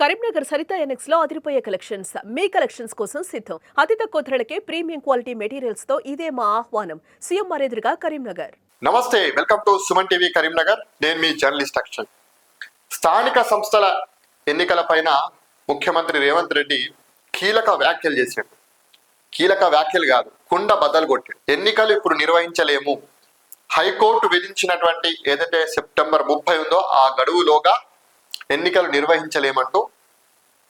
Karimnagar Saritha annexe లో అదిరిపోయే collections మీ collections కోసం సిద్ధం. అతి తక్కువ ధరలకే ప్రీమియం క్వాలిటీ మెటీరియల్స్ తో ఇదే మా ఆహ్వానం. సీఎంఆర్ ఎదురుగా కరీంనగర్. నమస్తే, welcome to Suman TV Karimnagar. నేను మీ జర్నలిస్ట్ అక్షయ్. స్థానిక సంస్థల ఎన్నికలపైన ముఖ్యమంత్రి రేవంత్ రెడ్డి కీలక వ్యాఖ్యలు చేశాడు. కీలక వ్యాఖ్యలు కాదు, కుండ బద్దలు కొట్టాడు. ఎన్నికలు ఇప్పుడు నిర్వహించలేము, హైకోర్టు విధించినటువంటి ఏదైతే సెప్టెంబర్ 30 ఉందో ఆ గడువులోగా ఎన్నికలు నిర్వహించలేమంటూ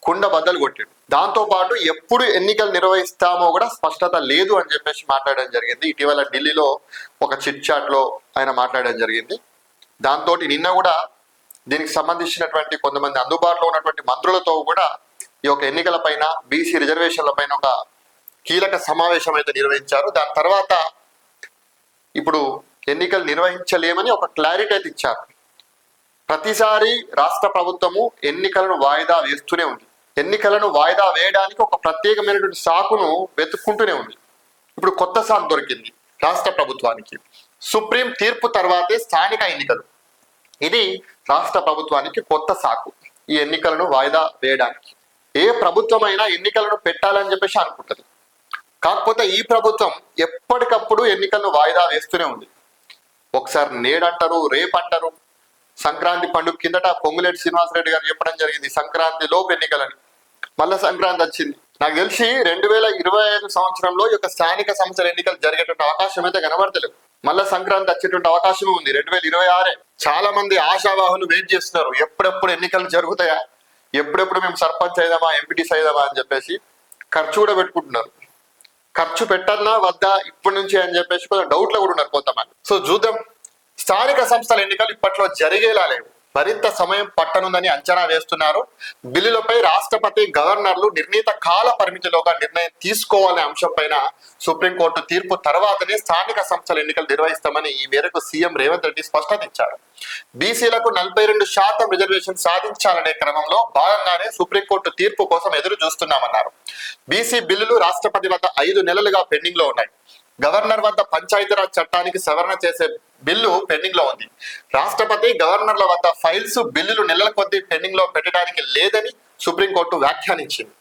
కుండ బద్దలు కొట్టాడు. దాంతో పాటు ఎప్పుడు ఎన్నికలు నిర్వహిస్తామో కూడా స్పష్టత లేదు అని చెప్పేసి మాట్లాడడం జరిగింది. ఇటీవల ఢిల్లీలో ఒక చిట్ చాట్ లో ఆయన మాట్లాడడం జరిగింది. దాంతో నిన్న కూడా దీనికి సంబంధించినటువంటి కొంతమంది అందుబాటులో ఉన్నటువంటి మంత్రులతో కూడా ఈ యొక్క ఎన్నికల పైన, బీసీ రిజర్వేషన్ల పైన ఒక కీలక సమావేశం అయితే నిర్వహించారు. దాని తర్వాత ఇప్పుడు ఎన్నికలు నిర్వహించలేమని ఒక క్లారిటీ అయితే ఇచ్చారు. ప్రతిసారి రాష్ట్ర ప్రభుత్వము ఎన్నికలను వాయిదా వేస్తూనే ఉంది. ఎన్నికలను వాయిదా వేయడానికి ఒక ప్రత్యేకమైనటువంటి సాకును వెతుక్కుంటూనే ఉంది. ఇప్పుడు కొత్త సాకు దొరికింది రాష్ట్ర ప్రభుత్వానికి. సుప్రీం తీర్పు తర్వాతే స్థానిక ఎన్నికలు. ఇది రాష్ట్ర ప్రభుత్వానికి కొత్త సాకు, ఈ ఎన్నికలను వాయిదా వేయడానికి. ఏ ప్రభుత్వమైనా ఎన్నికలను పెట్టాలని చెప్పేసి అనుకుంటుంది. కాకపోతే ఈ ప్రభుత్వం ఎప్పటికప్పుడు ఎన్నికలను వాయిదా వేస్తూనే ఉంది. ఒకసారి నేడంటారు, రేపంటారు. సంక్రాంతి పండుగ కిందట పొంగులేటి శ్రీనివాసరెడ్డి గారు చెప్పడం జరిగింది సంక్రాంతి లోపు ఎన్నికలని. మళ్ళా సంక్రాంతి వచ్చింది. నాకు తెలిసి 2025 సంవత్సరంలో ఈ యొక్క స్థానిక సంస్థల ఎన్నికలు జరిగేటువంటి అవకాశం అయితే కనబడతలేదు. మళ్ళా సంక్రాంతి వచ్చేటువంటి అవకాశం ఉంది 2026. చాలా మంది ఆశావాహులు వెయిట్ చేస్తున్నారు, ఎప్పుడెప్పుడు ఎన్నికలు జరుగుతాయా, ఎప్పుడెప్పుడు మేము సర్పంచ్ అయిదామా, ఎంపీటీస్ అయిదామా అని చెప్పేసి ఖర్చు కూడా పెట్టుకుంటున్నారు. ఖర్చు పెట్టన్నా వద్దా ఇప్పటి నుంచి అని చెప్పేసి కొంచెం డౌట్లో కూడా ఉన్నారు కొంతమంది. సో చూద్దాం. స్థానిక సంస్థల ఎన్నికలు ఇప్పట్లో జరిగేలా లేవు, మరింత సమయం పట్టనుందని అంచనా వేస్తున్నారు. బిల్లులపై రాష్ట్రపతి, గవర్నర్లు నిర్ణీత కాల పరిమితిలోగా నిర్ణయం తీసుకోవాలనే అంశంపైన సుప్రీంకోర్టు తీర్పు తర్వాతనే స్థానిక సంస్థల ఎన్నికలు నిర్వహిస్తామని ఈ మేరకు సీఎం రేవంత్ రెడ్డి స్పష్టత ఇచ్చారు. బీసీలకు 42% రిజర్వేషన్ సాధించాలనే క్రమంలో భాగంగానే సుప్రీంకోర్టు తీర్పు కోసం ఎదురు చూస్తున్నామన్నారు. బీసీ బిల్లులు రాష్ట్రపతి వద్ద 5 నెలలుగా పెండింగ్ లో ఉన్నాయి. గవర్నర్ వద్ద పంచాయతీరాజ్ చట్టానికి సవరణ చేసే బిల్లు పెండింగ్ లో ఉంది. రాష్ట్రపతి, గవర్నర్ల వద్ద ఫైల్స్, బిల్లులు నెలల కొద్దీ పెండింగ్ లో పెట్టడానికి లేదని సుప్రీంకోర్టు వ్యాఖ్యానించింది.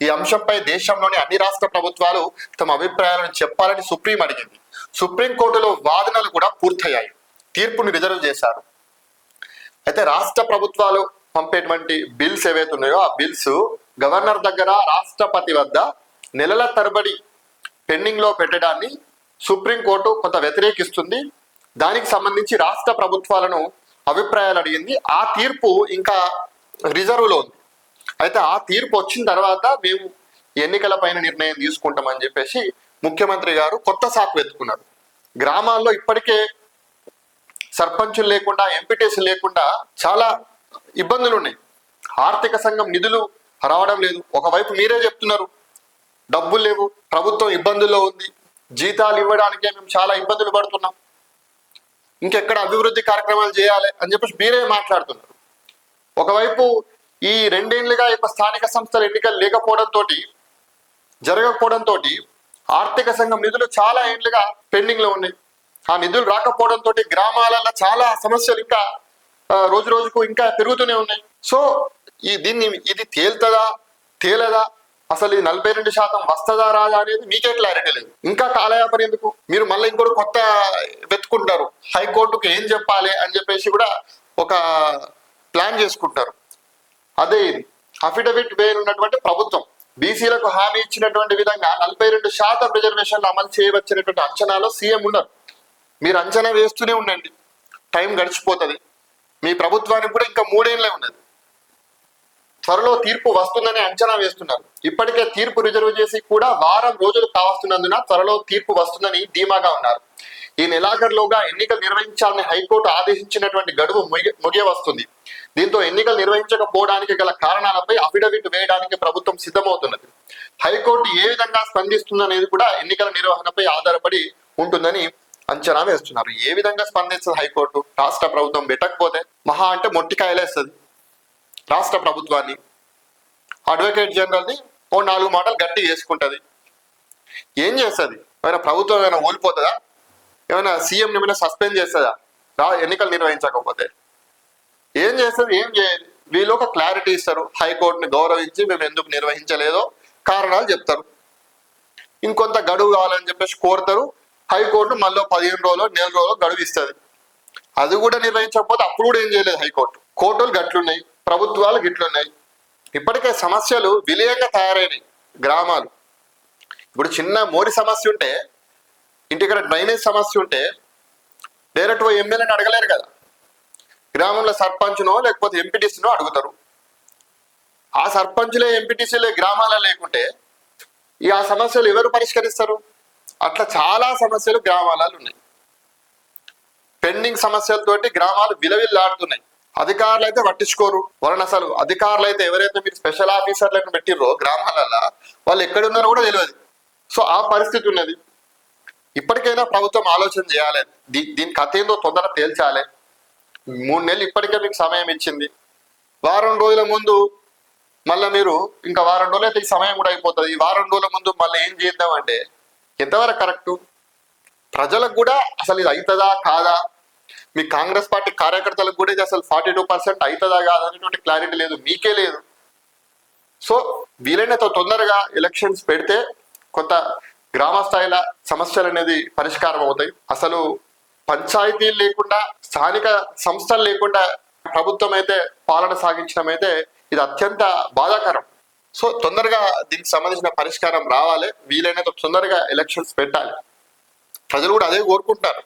ఈ అంశంపై దేశంలోని అన్ని రాష్ట్ర ప్రభుత్వాలు తమ అభిప్రాయాలను చెప్పాలని సుప్రీం అడిగింది. సుప్రీంకోర్టులో వాదనలు కూడా పూర్తయ్యాయి, తీర్పును రిజర్వ్ చేశారు. అయితే రాష్ట్ర ప్రభుత్వాలు పంపేటువంటి బిల్స్ ఏవైతే ఉన్నాయో ఆ బిల్స్ గవర్నర్ దగ్గర, రాష్ట్రపతి వద్ద నెలల తరబడి పెండింగ్ లో పెట్టడాన్ని సుప్రీంకోర్టు కొంత వ్యతిరేకిస్తుంది. దానికి సంబంధించి రాష్ట్ర ప్రభుత్వాలను అభిప్రాయాలు అడిగింది. ఆ తీర్పు ఇంకా రిజర్వ్ లో ఉంది. అయితే ఆ తీర్పు వచ్చిన తర్వాత మేము ఎన్నికల పైన నిర్ణయం తీసుకుంటామని చెప్పేసి ముఖ్యమంత్రి గారు కొత్త సాకు వెతుకున్నారు. గ్రామాల్లో ఇప్పటికే సర్పంచులు లేకుండా, ఎంపీటీసీ లేకుండా చాలా ఇబ్బందులు ఉన్నాయి. ఆర్థిక సంఘం నిధులు రావడం లేదు. ఒకవైపు మీరే చెప్తున్నారు డబ్బులు లేవు, ప్రభుత్వం ఇబ్బందుల్లో ఉంది, జీతాలు ఇవ్వడానికే మేము చాలా ఇబ్బందులు పడుతున్నాం, ఇంకెక్కడ అభివృద్ధి కార్యక్రమాలు చేయాలి అని చెప్పేసి మీరే మాట్లాడుతున్నారు. ఒకవైపు ఈ 2 ఏళ్లుగా స్థానిక సంస్థల ఎన్నికలు జరగకపోవడంతో ఆర్థిక సంఘం నిధులు చాలా ఏళ్లుగా పెండింగ్ లో ఉన్నాయి. ఆ నిధులు రాకపోవడంతో గ్రామాలలో చాలా సమస్యలు ఇంకా రోజు రోజుకు ఇంకా పెరుగుతూనే ఉన్నాయి. సో ఇది తేలదా, అసలు ఈ 42% వస్తుందా రాదా అనేది మీకే క్లారిటీ లేదు. ఇంకా కాలయాపన ఎందుకు? మీరు మళ్ళీ ఇంకోటి కొత్త వెతుకుంటారు, హైకోర్టుకు ఏం చెప్పాలి అని చెప్పేసి కూడా ఒక ప్లాన్ చేసుకుంటారు. అదే ఇది అఫిడవిట్ వేయనున్నటువంటి ప్రభుత్వం బీసీలకు హామీ ఇచ్చినటువంటి విధంగా 42% రిజర్వేషన్లు అమలు చేయవచ్చినటువంటి అంచనాలో సీఎం ఉన్నారు. మీరు అంచనా వేస్తూనే ఉండండి, టైం గడిచిపోతుంది. మీ ప్రభుత్వానికి కూడా ఇంకా 3 ఏళ్ళే ఉన్నది. త్వరలో తీర్పు వస్తుందని అంచనా వేస్తున్నారు. ఇప్పటికే తీర్పు రిజర్వ్ చేసి కూడా వారం రోజులు కావస్తున్నందున త్వరలో తీర్పు వస్తుందని ధీమాగా ఉన్నారు. ఈ నెలాఖరులోగా ఎన్నికలు నిర్వహించాలని హైకోర్టు ఆదేశించినటువంటి గడువు ముగియ వస్తుంది. దీంతో ఎన్నికలు నిర్వహించకపోవడానికి గల కారణాలపై అఫిడవిట్ వేయడానికి ప్రభుత్వం సిద్ధమవుతున్నది. హైకోర్టు ఏ విధంగా స్పందిస్తుందనేది కూడా ఎన్నికల నిర్వహణపై ఆధారపడి ఉంటుందని అంచనా వేస్తున్నారు. ఏ విధంగా స్పందిస్తుంది హైకోర్టు? రాష్ట్ర ప్రభుత్వం పెట్టకపోతే మహా అంటే మొట్టికాయలేస్తుంది రాష్ట్ర ప్రభుత్వాన్ని. అడ్వకేట్ జనరల్ని 4 మాటలు గట్టి చేసుకుంటుంది. ఏం చేస్తుంది? ఏమైనా ప్రభుత్వం ఏమైనా ఓడిపోతుందా? ఏమైనా సీఎం ఏమైనా సస్పెండ్ చేస్తుందా ఎన్నికలు నిర్వహించకపోతే? ఏం చేస్తుంది? ఏం చేయదు. వీళ్ళు ఒక క్లారిటీ ఇస్తారు, హైకోర్టుని గౌరవించి మేము ఎందుకు నిర్వహించలేదో కారణాలు చెప్తారు. ఇంకొంత గడువు కావాలని చెప్పేసి కోరుతారు. హైకోర్టు మళ్ళీ 15 రోజులు నెల రోజులు గడువు ఇస్తుంది. అది కూడా నిర్వహించకపోతే అప్పుడు కూడా ఏం చేయలేదు హైకోర్టు. కోర్టులు గట్లున్నాయి, ప్రభుత్వాలు గిట్లున్నాయి. ఇప్పటికే సమస్యలు విలయంగా తయారైనాయి. గ్రామాలు ఇప్పుడు చిన్న మోరి సమస్య ఉంటే, ఇంటికడ డ్రైనేజ్ సమస్య ఉంటే డైరెక్ట్ ఎమ్మెల్యేని అడగలేరు కదా. గ్రామంలో సర్పంచ్నో లేకపోతే ఎంపీటీసీనో అడుగుతారు. ఆ సర్పంచ్లే ఎంపీటీసీలే గ్రామాల లేకుంటే ఆ సమస్యలు ఎవరు పరిష్కరిస్తారు? అట్లా చాలా సమస్యలు గ్రామాలలో ఉన్నాయి. పెండింగ్ సమస్యలతోటి గ్రామాలు విలవిల్లాడుతున్నాయి. అధికారులు అయితే పట్టించుకోరు. వాళ్ళని అసలు అధికారులు అయితే ఎవరైతే మీరు స్పెషల్ ఆఫీసర్లను పెట్టిర్రో గ్రామాలలో వాళ్ళు ఎక్కడున్నారో కూడా తెలియదు. సో ఆ పరిస్థితి ఉన్నది. ఇప్పటికైనా ప్రభుత్వం ఆలోచన చేయాలి. దీని కథ ఏందో తొందర తేల్చాలి. 3 నెలలు ఇప్పటికే మీకు సమయం ఇచ్చింది. వారం రోజుల ముందు మళ్ళీ మీరు ఇంకా వారం రోజులు అయితే ఈ సమయం కూడా అయిపోతుంది. ఈ వారం రోజుల ముందు మళ్ళీ ఏం చేద్దామంటే ఎంతవరకు కరెక్టు? ప్రజలకు కూడా అసలు ఇది అవుతుందా కాదా, మీ కాంగ్రెస్ పార్టీ కార్యకర్తలకు కూడా ఇది అసలు 42% అవుతుందా కాదా అనేటువంటి క్లారిటీ లేదు, మీకే లేదు. సో వీలైనంత తొందరగా ఎలక్షన్స్ పెడితే కొంత గ్రామ స్థాయిల సమస్యలు అనేది పరిష్కారం అవుతాయి. అసలు పంచాయతీలు లేకుండా, స్థానిక సంస్థలు లేకుండా ప్రభుత్వం అయితే పాలన సాగించడం అయితే ఇది అత్యంత బాధాకరం. సో తొందరగా దీనికి సంబంధించిన పరిష్కారం రావాలి. వీలైనంత తొందరగా ఎలక్షన్స్ పెట్టాలి. ప్రజలు కూడా అదే కోరుకుంటారు.